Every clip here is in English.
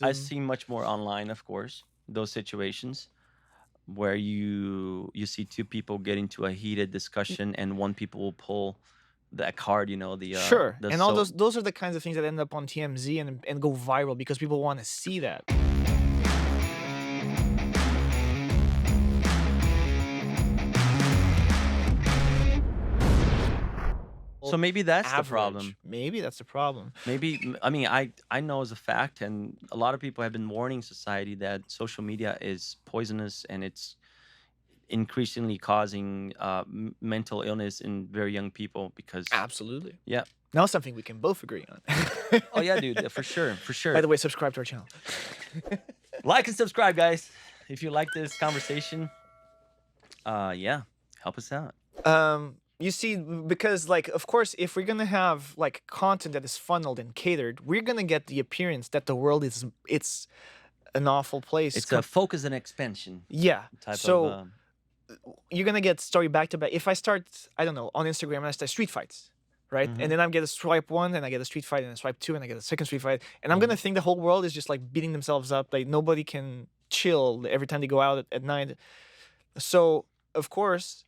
I see much more online, of course, those situations where you see two people get into a heated discussion and one people will pull that card, Sure, the and all so those are the kinds of things that end up on TMZ and go viral because people want to see that. so maybe that's the Average. problem. Maybe that's the problem. I mean, I know as a fact, and a lot of people have been warning society that social media is poisonous and it's increasingly causing mental illness in very young people because Absolutely. yeah. Now something we can both agree on. Oh yeah, dude, for sure, for By sure. the way, subscribe to our channel. Like and subscribe, guys, if you like this conversation. Yeah, help us out. You see, because like, of course, if we're gonna have like content that is funneled and catered, we're gonna get the appearance that the world is it's an awful place. It's a focus and expansion Yeah. type of So you're gonna get story back to back. If I start, I don't know, on Instagram and I start street fights, right? And mhm, then I get a swipe one, and I get a street fight, and a swipe two, and I get a second street fight, and I'm mhm. gonna think the whole world is just like beating themselves up. Like nobody can chill every time they go out at night. So of course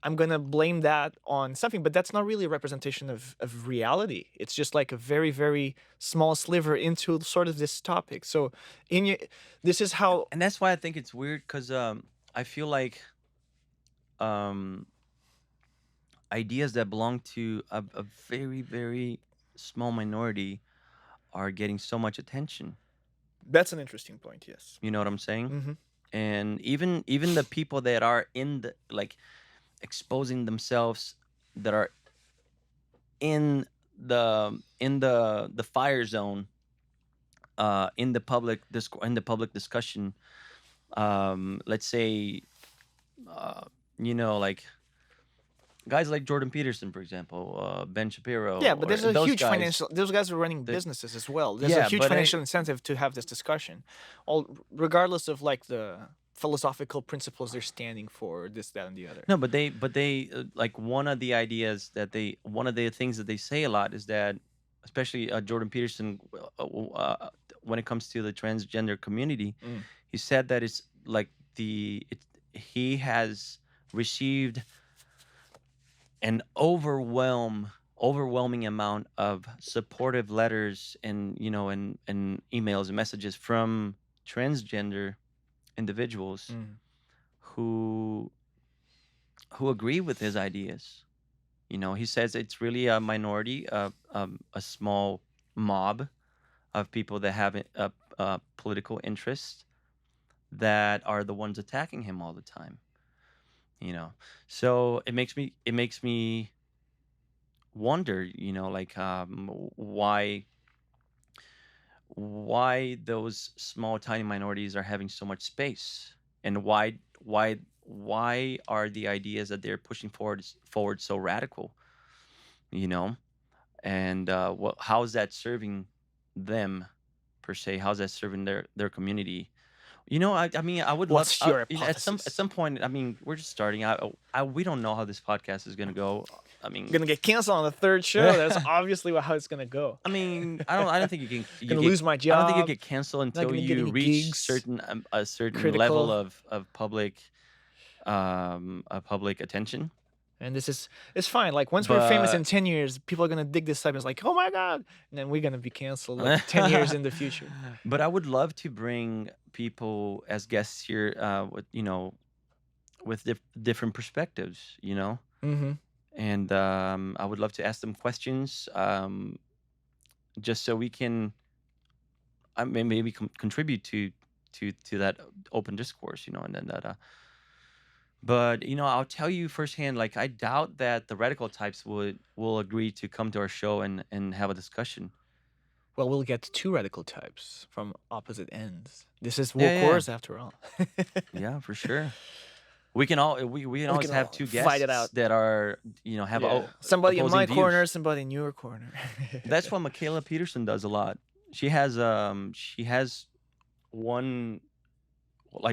I'm gonna blame that on something, but that's not really a representation of reality. It's just like a very, very small sliver into sort of this topic. So in your this is how And that's why I think it's weird because I feel like um ideas that belong to a very, very small minority are getting so much attention. that's an interesting point, yes. You know what I'm saying? Hmm. And even the people that are in the like exposing themselves, that are in the fire zone, in the public discussion, let's say, uh like guys like Jordan Peterson, for example, Ben Shapiro, Yeah, but or there's a those huge guys financial. Those guys are running that businesses as well. There's a yeah, huge but financial incentive to have this discussion, all regardless of like the philosophical principles they're standing for, this, that, and the other. no, but they like one of the things that they say a lot is that, especially Jordan Peterson, when it comes to the transgender community, Mm. he said that it's like he has received an overwhelming amount of supportive letters and and emails and messages from transgender individuals Mm. who agree with his ideas. He says it's really a minority, a small mob of people that have a political interest that are the ones attacking him all the time. You know, so it makes me wonder. Like why those small tiny minorities are having so much space, and why are the ideas that they're pushing forward so radical, you know and how is that serving them, per se? How's that serving their community? I mean, I would love, What's your at hypothesis? some point. I mean, we're just starting out. We don't know how this podcast is going to go. I mean, Gonna get canceled on the third show. That's obviously how it's gonna go. I don't think Gonna lose my I don't think you job. get canceled Not until gonna get you any reach gigs. a certain level Critical. of public attention. And this is it's fine. Like once we're famous in But 10 years, people are gonna dig this up. It's like, oh my god, and then we're gonna be canceled like 10 years in the future. but I would love to bring people as guests here, with different perspectives, Mm-hmm. and I would love to ask them questions, just so we can, maybe contribute to that open discourse, and then that. But I'll tell you firsthand, like I doubt that the radical types will agree to come to our show and have a discussion. Well, we'll get two radical types from opposite ends. This is Yeah, woke yeah, wars after all. yeah, for sure. We can We always can have all two fight it guests out. that are have Yeah. Somebody in opposing my corner, views. somebody in your corner. That's what Michaela Peterson does a lot. She has one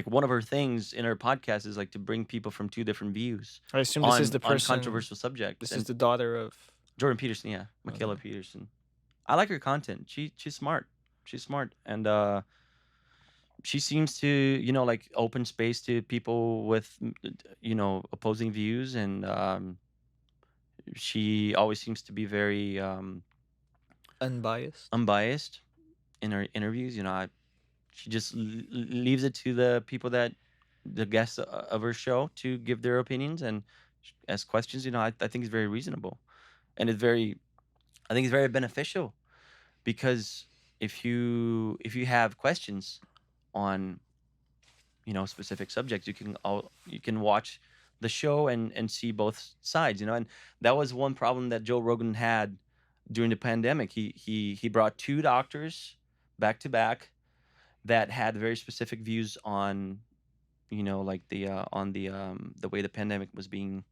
one of her things in her podcast is like to bring people from two different views I assume this is on the person. controversial subjects. This is And the daughter of. Jordan Peterson, yeah, Okay. Michaela Peterson. I like her content. She's smart. She's smart, and she seems to, like, open space to people with, opposing views, and she always seems to be very Unbiased. unbiased in her interviews. She just leaves it to the people that the guests of her show to give their opinions and ask questions. I think it's very reasonable, and I think it's very beneficial, because if you have questions on, specific subjects, you can watch the show and see both sides. And that was one problem that Joe Rogan had during the pandemic. He brought two doctors back to back that had very specific views on, like the way the pandemic was being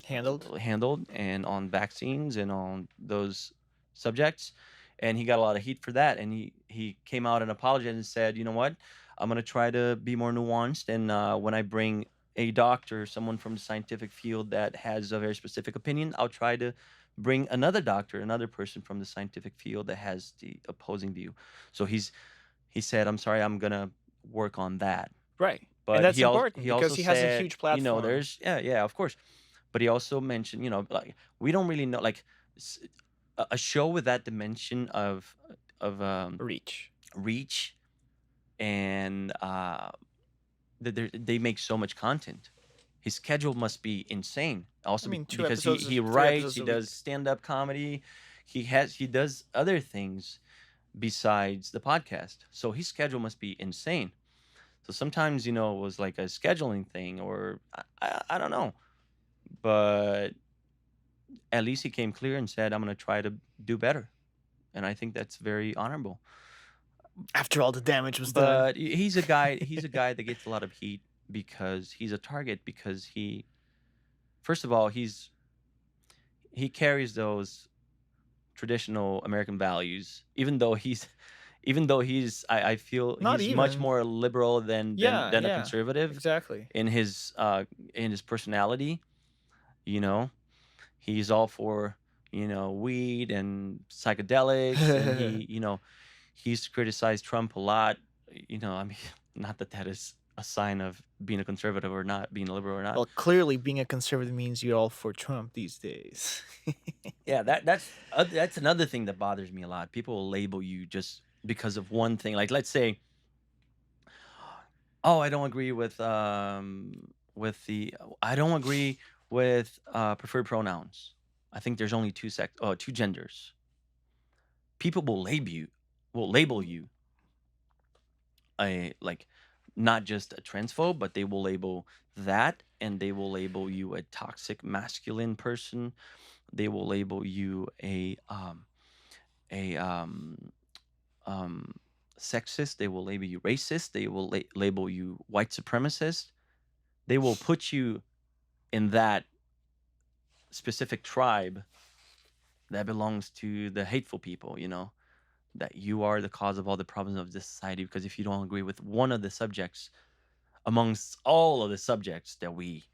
Handled. handled, and on vaccines and on those subjects. And he got a lot of heat for that, and he came out and apologized and said, you know what, I'm going to try to be more nuanced, and when I bring a doctor, someone from the scientific field that has a very specific opinion, I'll try to bring another doctor, another person from the scientific field that has the opposing view. So he said, I'm sorry, I'm going to work on that. Right. And But that's he important also because he has a said, huge platform. there's, yeah, of course. But he also mentioned, like, we don't really know, like, a show with that dimension of Reach. reach, and they make so much content. His schedule must be insane. Also, I mean, two because episodes, he 3 writes, episodes he a week. does stand-up comedy, he does other things besides the podcast. So his schedule must be insane. So sometimes, it was like a scheduling thing, or I don't know. But at least he came clear and said, I'm going to try to do better. And I think that's very honorable. After all the damage was done. But he's a guy that gets a lot of heat because he's a target, because first of all, he carries those traditional American values, I feel Not he's much even. more liberal than Yeah, a yeah. conservative Exactly. in his personality. He's all for, weed and psychedelics, and he's criticized Trump a lot. I mean, not that that is a sign of being a conservative or not, being a liberal or not. Well, clearly being a conservative means you're all for Trump these days. Yeah, that's another thing that bothers me a lot. People will label you just because of one thing. Like, let's say, oh, I don't agree with preferred pronouns. I think there's only two genders. People will label you a, like, not just a transphobe, but they will label that, and they will label you a toxic masculine person. They will label you a sexist. They will label you racist. They will label you white supremacist. They will put you in that specific tribe that belongs to the hateful people, that you are the cause of all the problems of this society, because if you don't agree with one of the subjects amongst all of the subjects that we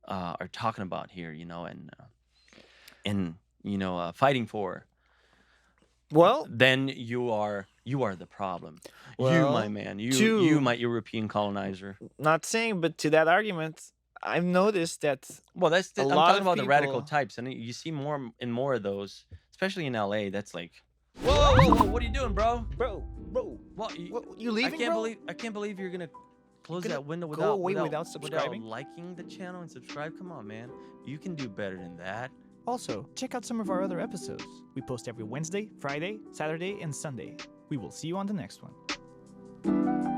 are talking about here, and fighting for, Well, then you are the problem. You, my well, man, to you my European colonizer. not saying, but to that argument, I've noticed that Well, a I'm lot talking of about the radical people. types, and you see more and more of those, especially in LA. That's like, whoa, what are you doing, bro? Bro, What? what, you leaving, bro? I can't believe you're gonna close Gonna that window go away without without subscribing? liking the channel and subscribe. Come on, man. You can do better than that. Also, check out some of our other episodes. We post every Wednesday, Friday, Saturday, and Sunday. We will see you on the next one.